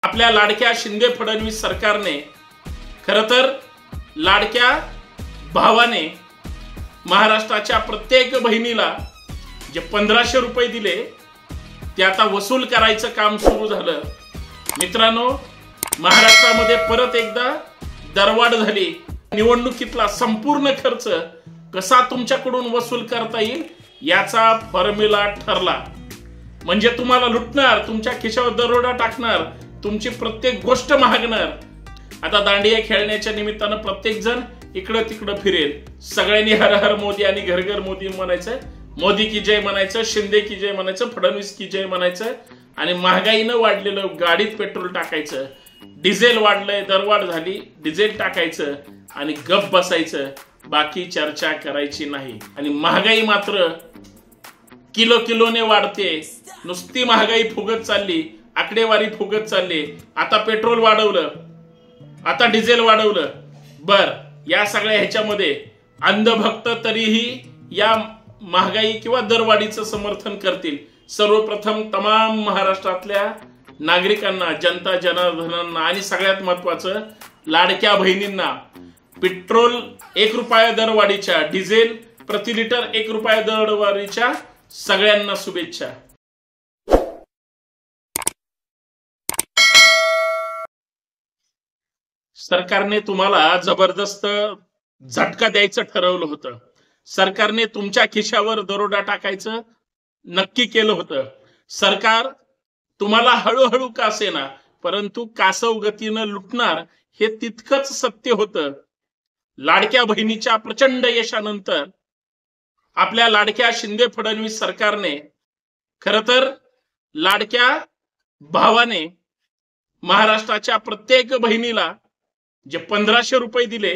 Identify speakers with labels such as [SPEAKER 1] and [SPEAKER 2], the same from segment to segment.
[SPEAKER 1] आपल्या लाडक्या शिंदे फडणवीस सरकारने खरं तर लाडक्या भावाने महाराष्ट्राच्या प्रत्येक बहिणीला जे 1500 रुपये दिले ते आता वसूल करायचं काम सुरू झालं। मित्रांनो, महाराष्ट्रामध्ये परत एकदा दरवाढ झाली। निवडणुकीतला संपूर्ण खर्च कसा तुमच्याकडून वसूल करता येईल याचा फॉर्म्युला ठरला। म्हणजे तुम्हाला लुटणार, तुमच्या खिशावर दरोडा टाकणार, तुमची प्रत्येक गोष्ट महागणार। आता दांडिया खेळण्याच्या निमित्तानं प्रत्येक जण इकडं तिकडं फिरेल। सगळ्यांनी हर हर मोदी आणि घर घर मोदी म्हणायचं, मोदी की जय म्हणायचं, शिंदे की जय म्हणायचं, फडणवीस की जय म्हणायचं आणि महागाईनं वाढलेलं गाडीत पेट्रोल टाकायचं। डिझेल वाढलंय, दरवाढ झाली, डिझेल टाकायचं आणि गप बसायचं, बाकी चर्चा करायची नाही। आणि महागाई मात्र किलो किलोने वाढते, नुसती महागाई फुगत चालली, आकडेवारी फुगत चालली। आता पेट्रोल वाढवलं, आता डिझेल वाढवलं। बर, या सगळ्या ह्याच्यामध्ये अंधभक्त तरीही या महागाई किंवा दरवाढीचं समर्थन करतील। सर्वप्रथम तमाम महाराष्ट्रातल्या नागरिकांना, जनता जनार्दनांना आणि सगळ्यात महत्वाचं लाडक्या बहिणींना पेट्रोल 1 रुपया दरवाढीच्या, डिझेल प्रति लिटर 1 रुपया दरवाढीच्या सगळ्यांना शुभेच्छा। सरकारने तुम्हाला जबरदस्त झटका द्यायचं ठरवलं होतं। सरकारने तुमच्या खिशावर दरोडा टाकायचं नक्की केलं होतं। सरकार तुम्हाला हळूहळू का असेना परंतु कासव गतीनं लुटणार हे तितकंच सत्य होतं। लाडक्या बहिणीच्या प्रचंड यशानंतर आपल्या लाडक्या शिंदे फडणवीस सरकारने खरं तर लाडक्या भावाने महाराष्ट्राच्या प्रत्येक बहिणीला जे 1500 रुपये दिले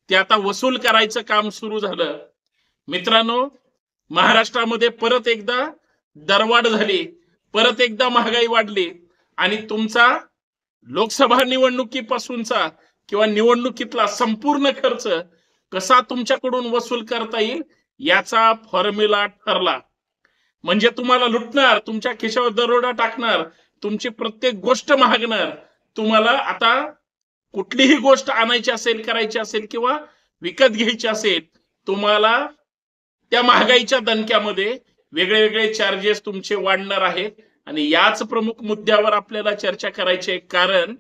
[SPEAKER 1] ते आता वसूल करायचं काम सुरू झालं। मित्रांनो, महाराष्ट्रामध्ये परत एकदा दरवाढ झाली, परत एकदा महागाई वाढली आणि तुमचा लोकसभा निवडणुकीपासूनचा किंवा निवडणुकीतला संपूर्ण खर्च कसा तुमच्याकडून वसूल करता येईल याचा फॉर्म्युला ठरला। म्हणजे तुम्हाला लुटणार, तुमच्या खिशावर दरोडा टाकणार, तुमची प्रत्येक गोष्ट महागणार। तुम्हाला आता कुठलीही गोष्ट आणायची असेल, करायची असेल किंवा विकत घ्यायची असेल, तुम्हाला त्या महागाईच्या दणक्यामध्ये वेगळे वेगळे चार्जेस तुमचे वाढणार आहेत। आणि याच प्रमुख मुद्द्यावर आपल्याला चर्चा करायची आहे, कारण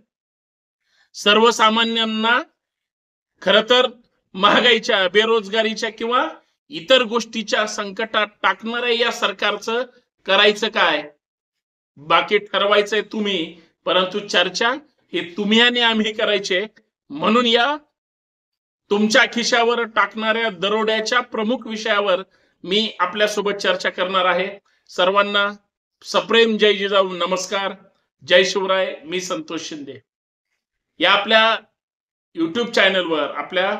[SPEAKER 1] सर्वसामान्यांना खरं तर महागाईच्या, बेरोजगारीच्या किंवा इतर गोष्टीच्या संकटात टाकणाऱ्या या सरकारचं करायचं काय, बाकी ठरवायचंय तुम्ही, परंतु चर्चा हे तुम्ही आणि आम्ही करायचे। म्हणून या तुमच्या खिशावर टाकणाऱ्या दरोड्याच्या प्रमुख विषयावर मी आपल्यासोबत चर्चा करणार आहे। सर्वांना सप्रेम जय जिजाऊ, नमस्कार, जय शिवराय। मी संतोष शिंदे। या आपल्या YouTube चॅनलवर, आपल्या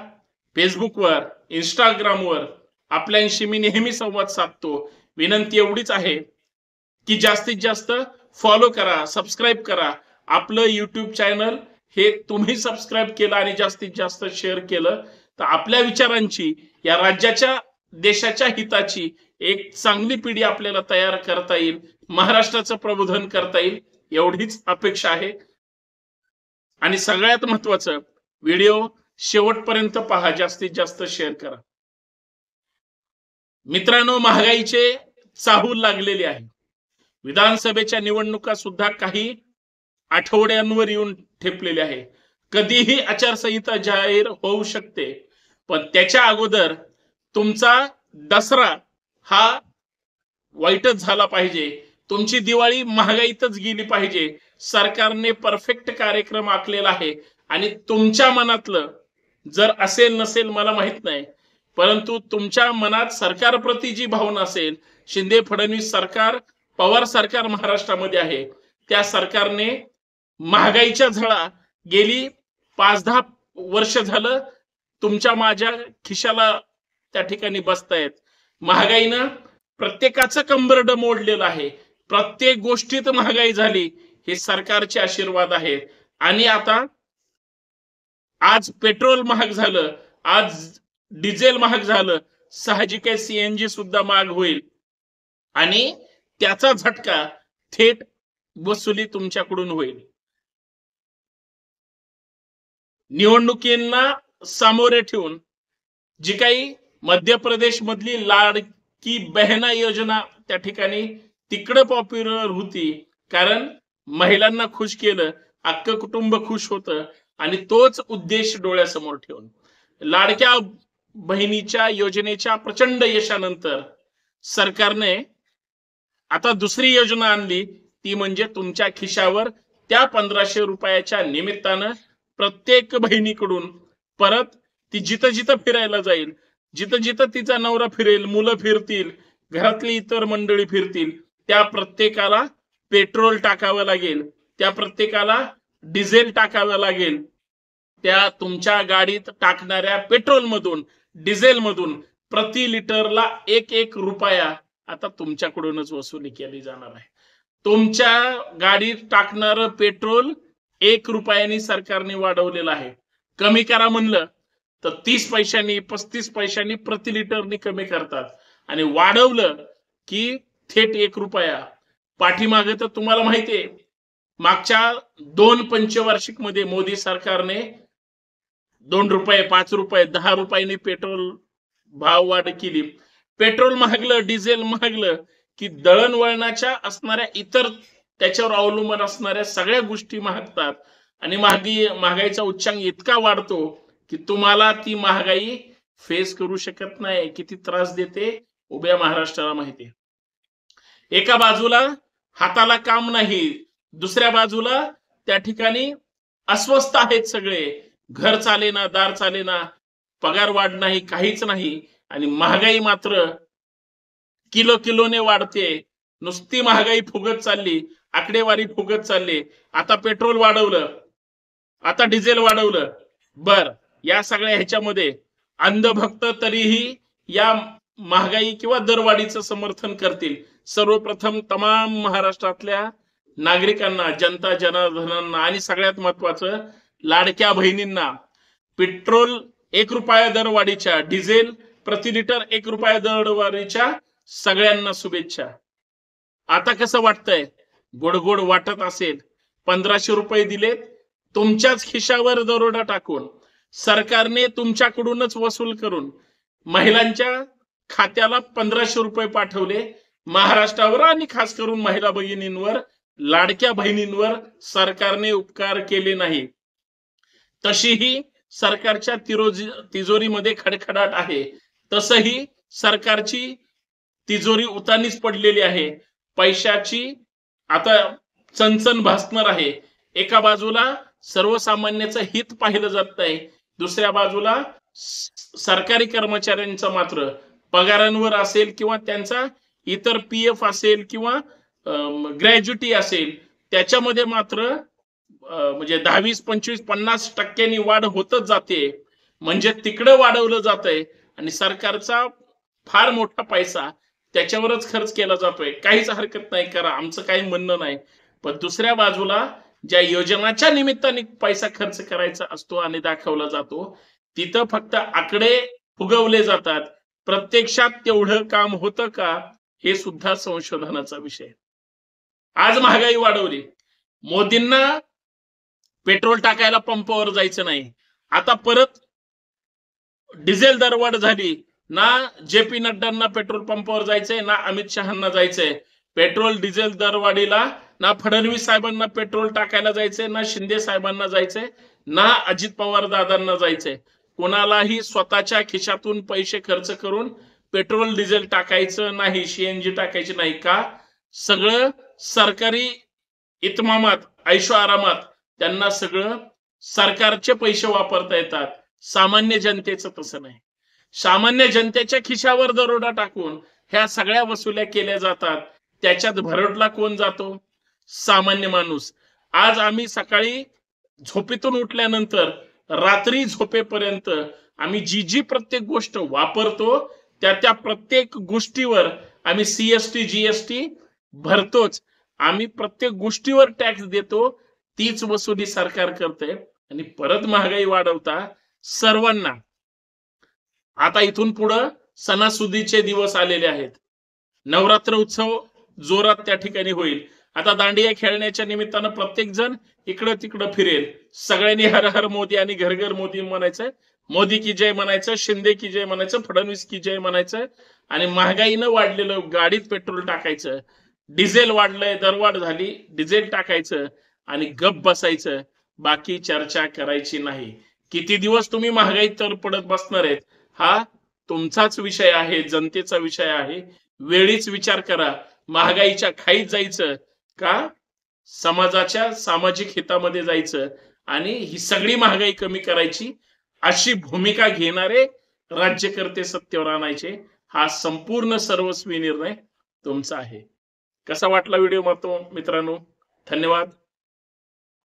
[SPEAKER 1] फेसबुकवर, इंस्टाग्रामवर आपल्याशी मी नेहमी संवाद साधतो। विनंती एवढीच आहे की जास्तीत जास्त फॉलो करा, सबस्क्राईब करा। आपलं YouTube चॅनल हे तुम्ही सबस्क्राईब केलं आणि जास्तीत जास्त शेअर केलं तर आपल्या विचारांची, या राज्याच्या, देशाच्या हिताची एक चांगली पिढी आपल्याला तयार करता येईल, महाराष्ट्राचं प्रबोधन करता येईल, एवढीच अपेक्षा आहे। आणि सगळ्यात महत्वाचं, व्हिडिओ शेवटपर्यंत पहा, जास्तीत जास्त शेअर करा। मित्रांनो, महागाईचे चाहूल लागलेली आहे। विधानसभेच्या निवडणुका सुद्धा काही आठवड्यांवर येऊन ठेपलेले आहे। कधीही आचारसंहिता जाहीर होऊ शकते, पण त्याच्या अगोदर तुमचा दसरा हा वाईटच झाला पाहिजे, तुमची दिवाळी महागाईतच गेली पाहिजे। सरकारने परफेक्ट कार्यक्रम आखलेला आहे आणि तुमच्या मनातलं जर असेल नसेल मला माहित नाही, परंतु तुमच्या मनात सरकारप्रती जी भावना असेल, शिंदे फडणवीस सरकार, पवार सरकार महाराष्ट्रामध्ये आहे, त्या सरकारने महागाईच्या झळा गेली 5-10 वर्ष झालं तुमच्या माझ्या खिशाला त्या ठिकाणी बसतायत। महागाईनं प्रत्येकाचं कंबरड मोडलेलं आहे, प्रत्येक गोष्टीत महागाई झाली, हे सरकारचे आशीर्वाद आहेत। आणि आता आज पेट्रोल महाग झालं, आज डिझेल महाग झालं, साहजिक आहे CNG सुद्धा महाग होईल आणि त्याचा झटका थेट वसुली तुमच्याकडून होईल। निवडणुकींना सामोरे ठेवून जी काही मध्य प्रदेश मधली लाडकी बहना योजना त्या ठिकाणी तिकडे पॉप्युलर होती, कारण महिलांना खुश केलं, अख्खं कुटुंब खुश होतं आणि तोच उद्देश डोळ्यासमोर ठेवून लाडक्या बहिणीच्या योजनेच्या प्रचंड यशानंतर सरकारने आता दुसरी योजना आणली, ती म्हणजे तुमच्या खिशावर त्या 1500 रुपयाच्या निमित्तानं प्रत्येक बहिणीकडून परत ती जिथं जिथं फिरायला जाईल, जिथं जिथं तिचा नवरा फिरेल, मुलं फिरतील, घरातली इतर मंडळी फिरतील, त्या प्रत्येकाला पेट्रोल टाकावं लागेल, त्या प्रत्येकाला डिझेल टाकावं लागेल. त्या तुमच्या गाडीत टाकणाऱ्या पेट्रोल मधून, डिझेल मधून प्रति लिटरला 1 रुपया आता तुमच्याकडूनच वसुली केली जाणार आहे. तुमच्या गाडीत टाकणारं पेट्रोल 1 रुपयानी सरकारने वाढवलेलं आहे. कमी करा म्हणलं तर 30 पैशांनी 35 पैशांनी प्रति लिटरनी कमी करतात आणि वाढवलं की थेट 1 रुपया. पाठीमागे तर तुम्हाला माहितीये, मागच्या 2 पंचवार्षिक मध्ये मोदी सरकारने 2 रुपये, 5 रुपये, 10 रुपयांनी पेट्रोल भाव वाढ केली. पेट्रोल महागलं, डिझेल महागलं की दळणवळणाच्या असणाऱ्या इतर त्याच्यावर अवलंबून असणाऱ्या सगळ्या गोष्टी महागतात आणि महागाईचा उच्चांक इतका वाढतो की तुम्हाला ती महागाई फेस करू शकत नाही. किती त्रास देते उभ्या महाराष्ट्राला माहिती. एका बाजूला हाताला काम नाही, दुसऱ्या बाजूला त्या ठिकाणी अस्वस्थ आहेत सगळे. घर चालेना, दार चालेना, पगार वाढ नाही, काहीच नाही आणि महागाई मात्र किलो किलोने वाढते. नुसती महागाई फुगत चालली, आकडेवारी फुगत चालली. आता पेट्रोल वाढवलं, आता डिझेल वाढवलं. बर, या सगळ्या ह्याच्यामध्ये अंधभक्त तरीही या महागाई किंवा दरवाढीचं समर्थन करतील. सर्वप्रथम तमाम महाराष्ट्रातल्या नागरिकांना, जनता जनार्दनांना आणि सगळ्यात महत्वाचं लाडक्या बहिणींना पेट्रोल 1 रुपया दरवाढीच्या, डिझेल प्रति लिटर 1 रुपया दरवाढीच्या सगळ्यांना शुभेच्छा. आता कसं वाटतंय? गोड गोड वाटत असेल. 1500 रुपये दिलेत तुमच्याच खिशावर दरोडा टाकून, सरकारने तुमच्याकडूनच वसूल करून महिलांच्या खात्याला 1500 रुपये पाठवले. महाराष्ट्रावर आणि खास करून महिला भगिनींवर, लाडक्या बहिणींवर सरकारने उपकार केले नाही. तशीही सरकारच्या तिजोरीमध्ये खडखडाट आहे. तसही सरकारची तिजोरी उतानीच पडलेली आहे. पैशाची आता चणचण भासणार आहे. एका बाजूला सर्वसामान्याचं हित पाहिलं जात नाही, दुसऱ्या बाजूला सरकारी कर्मचाऱ्यांचा मात्र पगारांवर असेल किंवा त्यांचा इतर पीएफ असेल किंवा ग्रॅज्युटी असेल त्याच्यामध्ये मात्र म्हणजे 10, 20, 25, 50% वाढ होतच जाते. म्हणजे तिकडं वाढवलं जातंय आणि सरकारचा फार मोठा पैसा त्याच्यावरच खर्च केला जातोय. काहीच हरकत नाही, करा, आमचं काही म्हणणं नाही. पण दुसऱ्या बाजूला ज्या योजनाच्या निमित्ताने पैसा खर्च करायचा असतो आणि दाखवला जातो, तिथं फक्त आकडे फुगवले जातात. प्रत्यक्षात तेवढं काम होतं का, हे सुद्धा संशोधनाचा विषय. आज महागाई वाढवली, मोदींना पेट्रोल टाकायला पंपावर जायचं नाही. आता परत डिझेल दरवाढ झाली ना, JP नड्डांना पेट्रोल पंपावर जायचंय ना अमित शहांना जायचंय. पेट्रोल डिझेल दरवाढीला ना फडणवीस साहेबांना पेट्रोल टाकायला जायचंय, ना शिंदे साहेबांना जायचंय, ना अजित पवार दादांना जायचंय. कोणालाही स्वतःच्या खिशातून पैसे खर्च करून पेट्रोल डिझेल टाकायचं नाही, CNG टाकायची नाही. का? सगळं सरकारी इतमामात, ऐशो आरामात त्यांना सगळं सरकारचे पैसे वापरता येतात. सामान्य जनतेचं तसं नाही. सामान्य जनतेच्या खिशावर दरोडा टाकून ह्या सगळ्या वसुल्या केल्या जातात. त्याच्यात भरडला कोण जातो? सामान्य माणूस. आज आम्ही सकाळी झोपेतून उठल्यानंतर रात्री झोपेपर्यंत आम्ही जी प्रत्येक गोष्ट वापरतो त्या प्रत्येक गोष्टीवर आम्ही CST GST भरतोच. आम्ही प्रत्येक गोष्टीवर टॅक्स देतो. तीच वसुली सरकार करते आणि परत महागाई वाढवता सर्वांना. आता इथून पुढं सणासुदीचे दिवस आलेले आहेत. नवरात्र उत्सव जोरात त्या ठिकाणी होईल. आता दांडिया खेळण्याच्या निमित्तानं प्रत्येक जण इकडं तिकडं फिरेल. सगळ्यांनी हर हर मोदी आणि घर घर मोदी म्हणायचं, मोदी की जय म्हणायचं, शिंदे की जय म्हणायचं, फडणवीस की जय म्हणायचं आणि महागाईनं वाढलेलं गाडीत पेट्रोल टाकायचं. डिझेल वाढलंय, दरवाढ झाली, डिझेल टाकायचं आणि गप बसायचं. बाकी चर्चा करायची नाही. किती दिवस तुम्ही महागाईत तर पडत बसणार आहेत हा तुमचाच विषय आहे, जनतेचा विषय आहे. वेळीच विचार करा. महागाईच्या खाईत जायचं का समाजाच्या सामाजिक हितामध्ये जायचं आणि ही सगळी महागाई कमी करायची अशी भूमिका घेणारे राज्यकर्ते सत्तेवर आणायचे. हा संपूर्ण सर्वस्वी निर्णय तुमचा आहे. कसा वाटला व्हिडिओ मित्रांनो? धन्यवाद.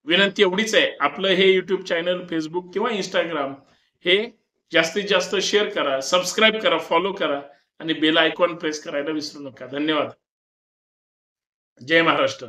[SPEAKER 1] विनंती एवढीच आहे, आपलं हे युट्यूब चॅनल, फेसबुक किंवा इंस्टाग्राम हे जास्तीत जास्त शेअर करा, सबस्क्राईब करा, फॉलो करा आणि बेल आयकॉन प्रेस करायला विसरू नका. धन्यवाद. जय महाराष्ट्र.